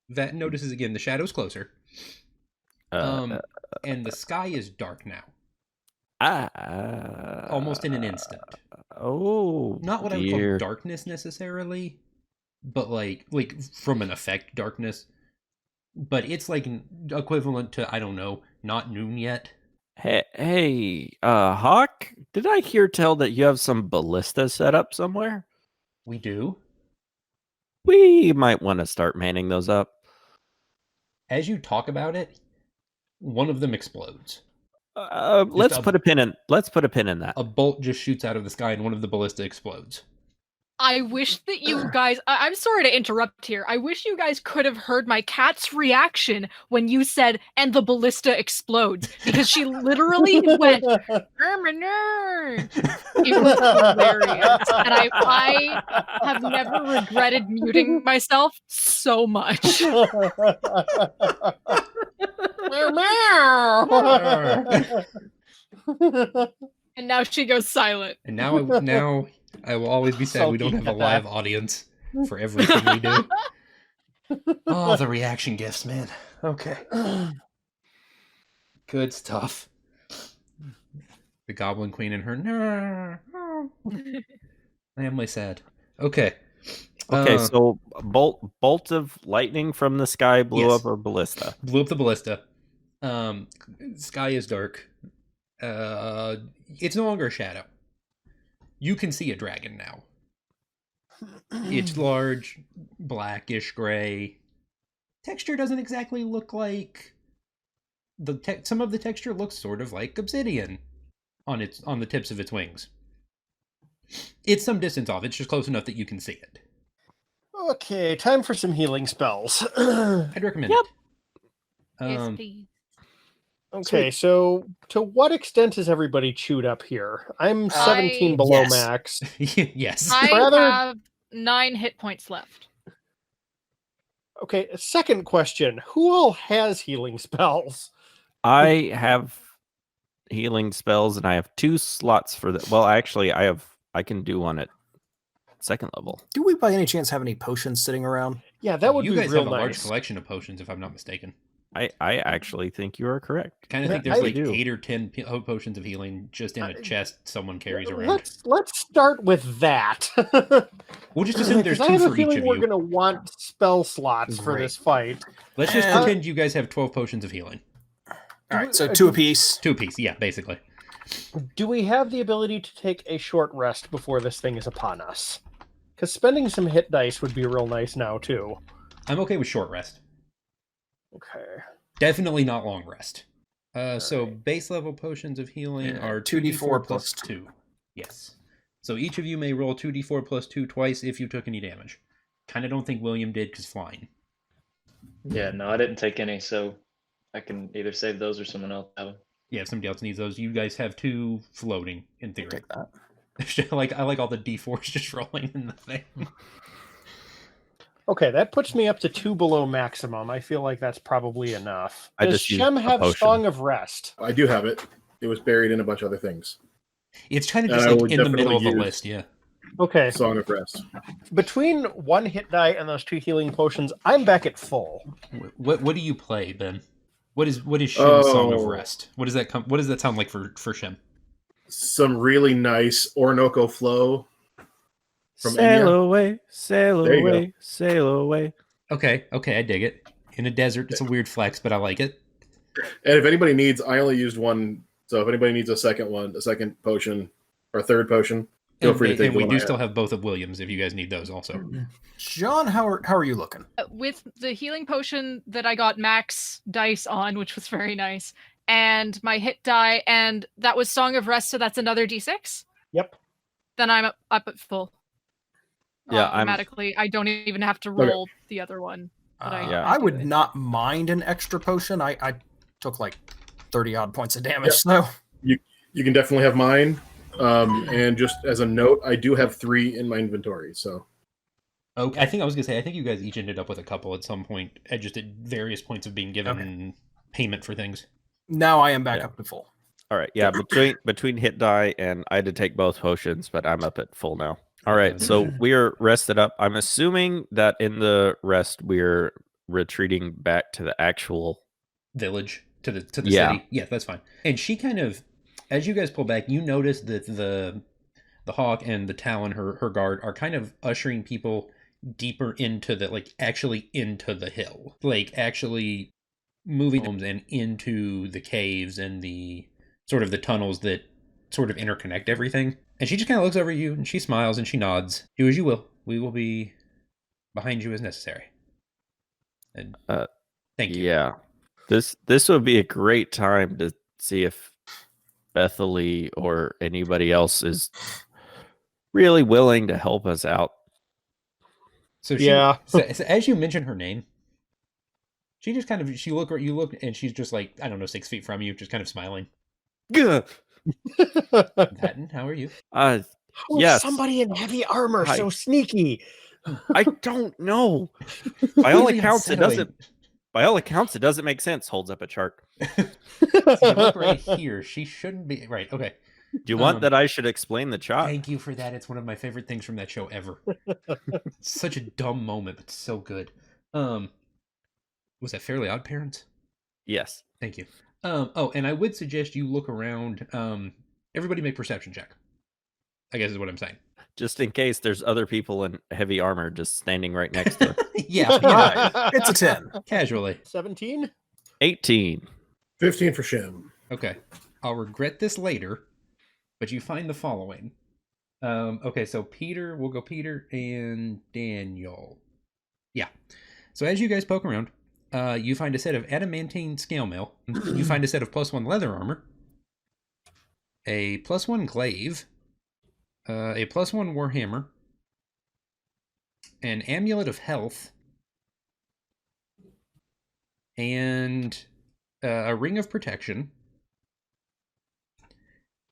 that notices again the shadow's closer. And the sky is dark now. Almost in an instant.
Oh,
Not what I would call
dear.
darkness necessarily, but like from an effect darkness. But it's like equivalent to, I don't know, not noon yet.
Hey, Hawk, did I hear tell that you have some ballista set up somewhere?
We do.
We might want to start manning those up.
As you talk about it, one of them explodes.
Let's
a-
put a pin in that.
A bolt just shoots out of the sky and one of the ballista explodes.
I wish that you guys. I'm sorry to interrupt here. I wish you guys could have heard my cat's reaction when you said, "and the ballista explodes," because she literally went, "Ermah Nerrrrr." It was hilarious, and I have never regretted muting myself so much. And now she goes silent.
And now I will always be sad we don't have a
Salty at
live audience for everything we do. Oh, the reaction gifts, man. Okay. Good stuff. The Goblin Queen and her. No, I am sad. Okay.
Okay, so bolt of lightning from the sky blew
Yes.
up a ballista.
Blew up the ballista. Sky is dark. It's no longer a shadow. You can see a dragon now. It's large, blackish gray. Texture doesn't exactly look like some of the texture looks sort of like obsidian on the tips of its wings. It's some distance off. It's just close enough that you can see it.
Okay, time for some healing spells.
I'd recommend it.
Yes, please.
Okay, so to what extent is everybody chewed up here? I'm 17 below
Yes.
max.
Yes.
I
Rather-
have 9 hit points left.
Okay, second question. Who all has healing spells?
I have healing spells, and I have 2 slots for that. Well, actually, I can do one at second level.
Do we by any chance have any potions sitting around?
Yeah, that would
you
be
guys
real
have a large
nice.
collection of potions, if I'm not mistaken.
I actually think you are correct.
Kind of
Yeah,
think there's
I
like
do.
8 or 10 potions of healing just in a chest someone carries around.
Let's start with that.
We'll just assume there's
'Cause
2
I have a
for each
feeling
of
we're
you.
going to want spell slots for
Great.
this fight.
Let's just
And-
pretend you guys have 12 potions of healing.
All right, so 2 apiece.
2 apiece, yeah, basically.
Do we have the ability to take a short rest before this thing is upon us? Because spending some hit dice would be real nice now, too.
I'm okay with short rest.
Okay.
Definitely not long rest. So
right.
base level potions of healing
Yeah,
are
2d4
plus 2. Yes. So each of you may roll 2d4 plus 2 twice if you took any damage. Kind of don't think William did because flying.
Yeah, no, I didn't take any, so I can either save those or someone else have them.
Yeah, if somebody else needs those, you guys have 2 floating in theory.
Take that.
I like all the d4s just rolling in the thing.
Okay, that puts me up to 2 below maximum. I feel like that's probably enough.
I
Does
just used
Shem
a
have
potion.
Song of Rest?
I do have it. It was buried in a bunch of other things.
It's kind of
And
just
I
like
would
in the middle of the
definitely
list, yeah.
Okay,
Song of Rest.
between 1 hit die and those 2 healing potions, I'm back at full.
What do you play, Ben? What is Shem's Song of
Oh.
Rest? What does that sound like for Shem?
Some really nice Orinoco flow. From
Sail
Enya.
away, sail
There you go.
away, sail away.
Okay, I dig it. In a desert, it's a weird flex, but I like it.
And if anybody needs, I only used one. So if anybody needs a second potion, or a third potion, feel free to take
And
the
we
one
do
I
still
have.
have both of Williams if you guys need those also.
John, how are you looking?
With the healing potion that I got max dice on, which was very nice, and my hit die, and that was Song of Rest, so that's another d6.
Yep.
Then I'm up at full.
Yeah, I'm-
automatically. I don't even have to
Okay.
roll the other one. But
Yeah.
I
do
would
it.
not mind an extra potion. I took like 30 odd points of damage, so
You can definitely have mine. And just as a note, I do have 3 in my inventory. So
Oh, I think you guys each ended up with a couple at some point, at various points of being given payment for things.
now I am back
Yeah.
up to full.
All right, yeah. Between hit die and I did take both potions, but I'm up at full now. All right, so we're rested up. I'm assuming that in the rest we're retreating back to the actual.
Village to the
Yeah.
city. Yeah, that's fine. And she kind of, as you guys pull back, you notice that the hawk and the Talon, her guard, are kind of ushering people deeper into actually into the hill, like actually moving them and into the caves and the sort of the tunnels that sort of interconnect everything. And she just kind of looks over at you and she smiles and she nods. Do as you will. We will be behind you as necessary. And thank you.
Yeah, this would be a great time to see if Bethany or anybody else is really willing to help us out.
So
Yeah.
so as you mention her name, she just kind of you look and she's just like, I don't know, 6 feet from you, just kind of smiling.
Gah.
Patton, how are you?
How is
Yes.
somebody in heavy armor
Hi.
so sneaky?
I don't know. By all
Really
accounts, it
unsettling.
doesn't. By all accounts, it doesn't make sense. Holds up a chart.
So you look right here. She shouldn't be right. Okay.
Do you want
Um,
that I should explain the chart?
Thank you for that. It's one of my favorite things from that show ever. It's such a dumb moment, but so good. Was that Fairly Odd Parents?
Yes.
Thank you. Oh, and I would suggest you look around. Everybody make perception check. I guess is what I'm saying.
Just in case there's other people in heavy armor just standing right next to
Yeah, you know,
It's a 10.
casually.
17?
18.
15 for Shim.
Okay. I'll regret this later, but you find the following. Okay, so Peter, we'll go Peter and Daniel. Yeah. So as you guys poke around, you find a set of adamantine scale mail. You find a set of +1 leather armor, a +1 glaive, a +1 warhammer, an amulet of health, and a ring of protection.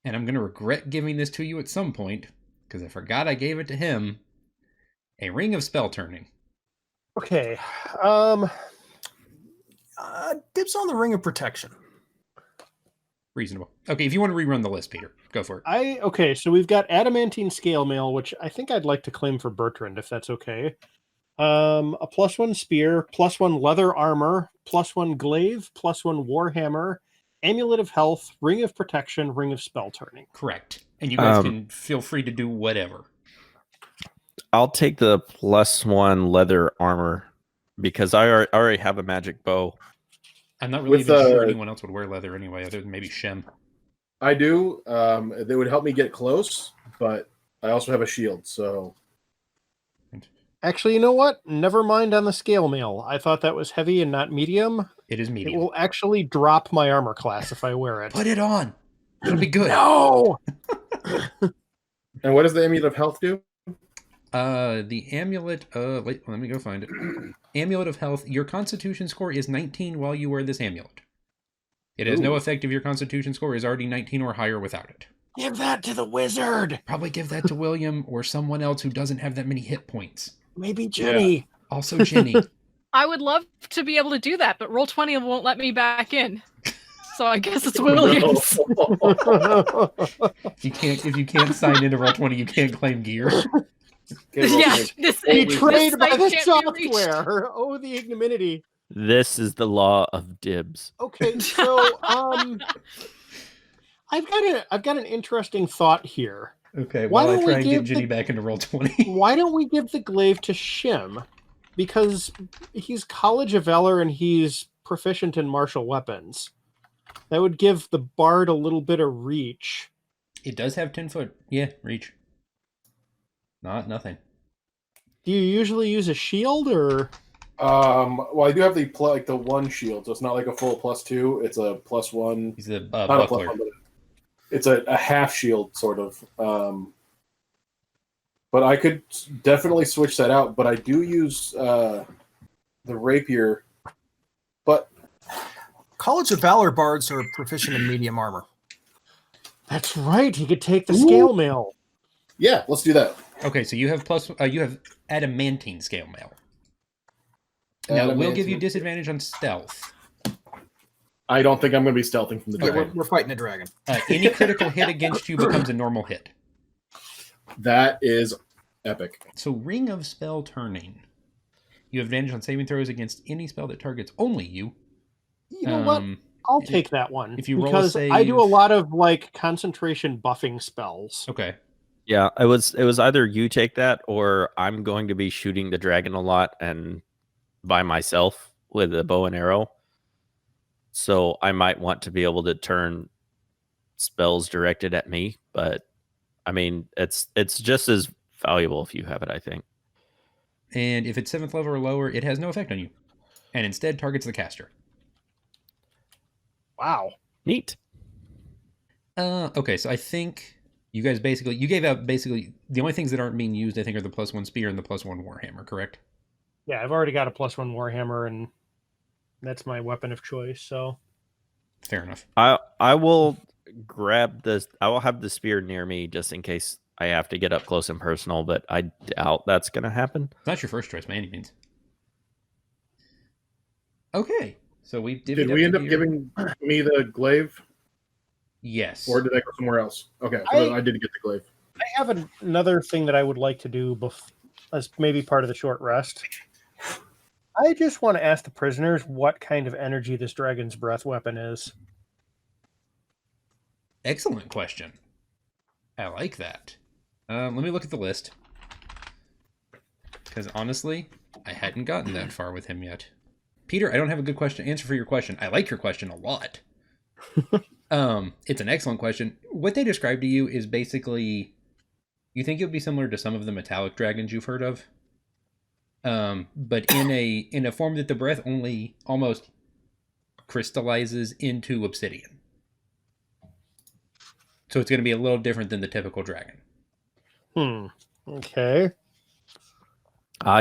And I'm going to regret giving this to you at some point, because I forgot I gave it to him. A ring of spell turning.
Okay.
Dibs on the ring of protection.
Reasonable. Okay, if you want to rerun the list, Peter, go for it.
Okay, so we've got adamantine scale mail, which I think I'd like to claim for Bertrand, if that's okay. A +1 spear, +1 leather armor, +1 glaive, +1 warhammer, amulet of health, ring of protection, ring of spell turning.
Correct. And you guys can feel free to do whatever.
I'll take the +1 leather armor because I already have a magic bow.
I'm not really
With,
even sure anyone else would wear leather anyway, other than maybe Shem.
I do. They would help me get close, but I also have a shield, so...
Actually, you know what? Never mind on the scale mail. I thought that was heavy and not medium.
It is
It
medium.
will actually drop my armor class if I wear it.
Put it on. It'll be good.
No!
And what does the Amulet of Health do?
The amulet wait, let me go find it. Amulet of health. Your constitution score is 19 while you wear this amulet. It has no effect if your constitution score is already 19 or higher without it.
Give that to the wizard!
Probably give that to William or someone else who doesn't have that many hit points.
Maybe Jenny.
Also Jenny.
I would love to be able to do that, but Roll20 won't let me back in. So I guess it's Williams.
If you can't sign into Roll20, you can't claim gear.
Yeah, this
Betrayed by the
site can't be reached.
software. Oh, the ignominy.
This is the law of dibs.
Okay, so I've got an interesting thought here.
Okay,
Why
while I
don't
try
we
and get
give
Jenny
the-
back into Roll20.
Why don't we give the glaive to Shim? Because he's College of Valor and he's proficient in martial weapons. That would give the bard a little bit of reach.
It does have 10 foot. Yeah, reach. Nothing.
Do you usually use a shield or?
Well, I do have the one shield, so it's not like a full +2. It's a +1.
He's a
Not a
buckler.
+1, but it's a half shield, sort of. But I could definitely switch that out. But I do use the rapier. But
College of Valor bards are proficient in medium armor.
That's right. He could take the scale mail.
yeah, let's do that.
Okay, so you have you have adamantine scale mail. Now, we'll give you
Adamantine.
disadvantage on stealth.
I don't think I'm going to be stealthing from the
Yeah,
dragon.
we're fighting a dragon.
Any critical hit against you becomes a normal hit.
That is epic.
So, Ring of Spell Turning. You have advantage on saving throws against any spell that targets only you.
You know what? I'll take that one.
if you roll a
because I do a
save-
lot of concentration buffing spells.
Okay.
Yeah, it was either you take that or I'm going to be shooting the dragon a lot and by myself with a bow and arrow. So I might want to be able to turn spells directed at me, but I mean it's just as valuable if you have it, I think.
And if it's 7th level or lower, it has no effect on you. And instead targets the caster.
Wow.
Neat.
Okay, so I think you guys you gave out the only things that aren't being used, I think, are the +1 spear and the +1 warhammer, correct?
Yeah, I've already got a +1 warhammer, and that's my weapon of choice. So
Fair enough.
I will grab this. I will have the spear near me just in case I have to get up close and personal, but I doubt that's going to happen.
It's not your first choice by any means. Okay, so we
Did we end up giving me the glaive,
Yes.
or did I go somewhere else? Okay,
I-
so I did get the glaive.
I have another thing that I would like to do as maybe part of the short rest. I just want to ask the prisoners what kind of energy this dragon's breath weapon is.
Excellent question. I like that. Let me look at the list. Because honestly, I hadn't gotten that far with him yet. Peter, I don't have a good answer for your question. I like your question a lot. It's an excellent question. What they describe to you is basically, you think it would be similar to some of the metallic dragons you've heard of, but in a form that the breath only almost crystallizes into obsidian. So it's going to be a little different than the typical dragon.
Okay.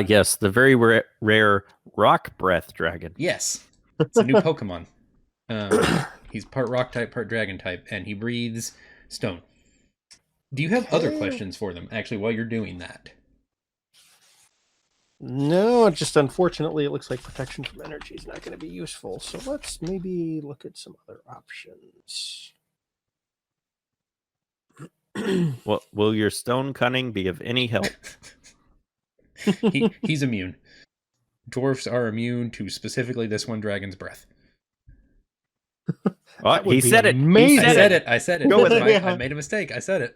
Yes, the very rare rock breath dragon.
Yes, it's a new Pokemon. He's part rock type, part dragon type, and he breathes stone. Do you have other questions for them, actually, while you're doing that?
No, just unfortunately, it looks like protection from energy is not going to be useful. So let's maybe look at some other options.
Well, will your stone cunning be of any help?
He's immune. Dwarfs are immune to specifically this one dragon's breath.
Oh, he said it.
amazing.
I said it.
Go with
I,
it.
I made a mistake. I said it.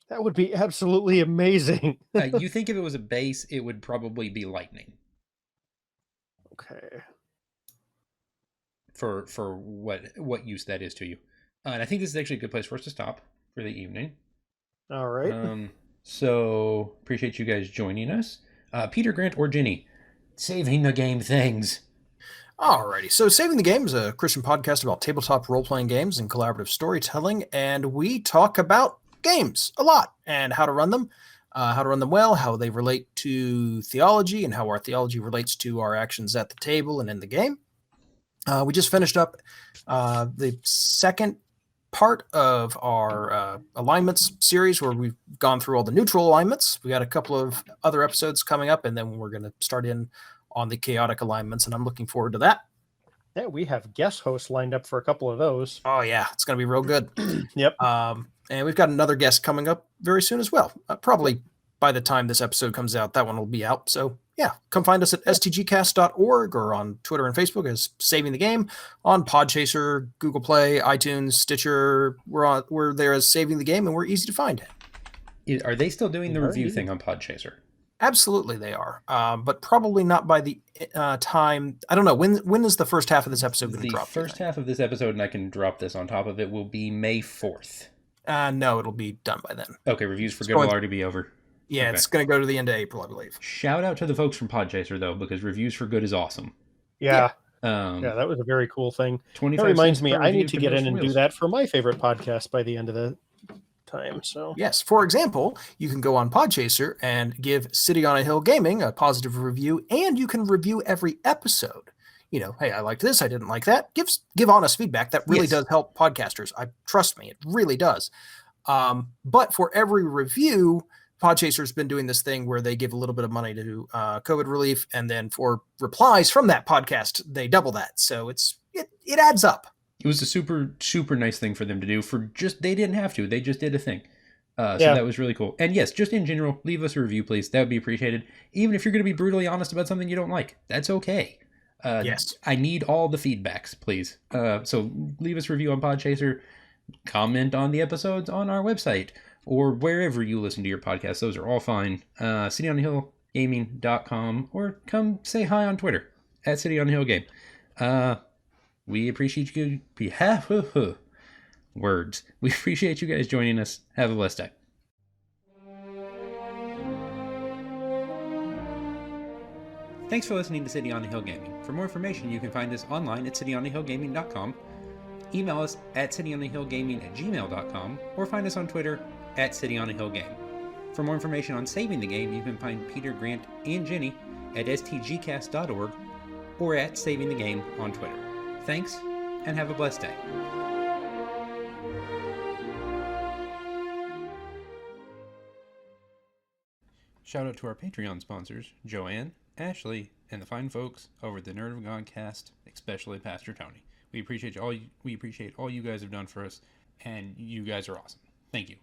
That would be absolutely amazing.
You think if it was a base, it would probably be lightning.
Okay.
For what use that is to you. And I think this is actually a good place for us to stop for the evening.
All right.
So appreciate you guys joining us. Peter, Grant, or Ginny, saving the game things.
Alrighty, so Saving the Game is a Christian podcast about tabletop role-playing games and collaborative storytelling, and we talk about games a lot and how to run them well, how they relate to theology, and how our theology relates to our actions at the table and in the game. We just finished up the second part of our alignments series where we've gone through all the neutral alignments. We got a couple of other episodes coming up, and then we're going to start in on the chaotic alignments, and I'm looking forward to that.
Yeah, we have guest hosts lined up for a couple of those.
Oh yeah, it's going to be real good.
Yep.
And we've got another guest coming up very soon as well. Probably by the time this episode comes out, that one will be out. So yeah, come find us at stgcast.org or on Twitter and Facebook as Saving the Game, on Podchaser, Google Play, iTunes, Stitcher. We're there as Saving the Game, and we're easy to find.
Are they still doing the review thing on Podchaser?
Absolutely, they are, but probably not by the time. I don't know when is the first half of this episode going to drop.
The first half of this episode, and I can drop this on top of it, will be May 4th.
No, it'll be done by then.
Okay, reviews for good will already be over.
Yeah,
Okay.
It's going to go to the end of April, I believe.
Shout out to the folks from Podchaser though, because reviews for good is awesome.
Yeah. Yeah, that was a very cool thing. That
25
reminds
cents
me,
per
I
review
need to
for
get
Meals
in
for
and do
Wheels.
that for my favorite podcast by the end of the time. So
Yes, for example, you can go on Podchaser and give City on a Hill Gaming a positive review, and you can review every episode. You know, hey, I liked this, I didn't like that. Give honest feedback. That really
Yes.
does help podcasters. Trust me, it really does. But for every review, Podchaser's been doing this thing where they give a little bit of money to COVID relief, and then for replies from that podcast, they double that. So it adds up.
It was a super, super nice thing for them to do. They didn't have to. They just did a thing. So
Yeah.
that was really cool. And yes, just in general, leave us a review, please. That would be appreciated. Even if you're going to be brutally honest about something you don't like, that's okay.
Yes.
I need all the feedbacks, please. So leave us a review on Podchaser. Comment on the episodes on our website or wherever you listen to your podcast. Those are all fine. CityOnTheHillGaming.com, or come say hi on Twitter at CityOnTheHillGame. We appreciate you. Words. We appreciate you guys joining us. Have a blessed day. Thanks for listening to City on the Hill Gaming. For more information, you can find us online at cityonthehillgaming.com. Email us at cityonthehillgaming@gmail.com, or find us on Twitter at cityonthehillgame. For more information on Saving the Game, you can find Peter, Grant, and Jenny at stgcast.org or at Saving the Game on Twitter. Thanks, and have a blessed day. Shout out to our Patreon sponsors, Joanne, Ashley, and the fine folks over at the Nerd of Godcast, especially Pastor Tony. We appreciate all you guys have done for us, and you guys are awesome. Thank you.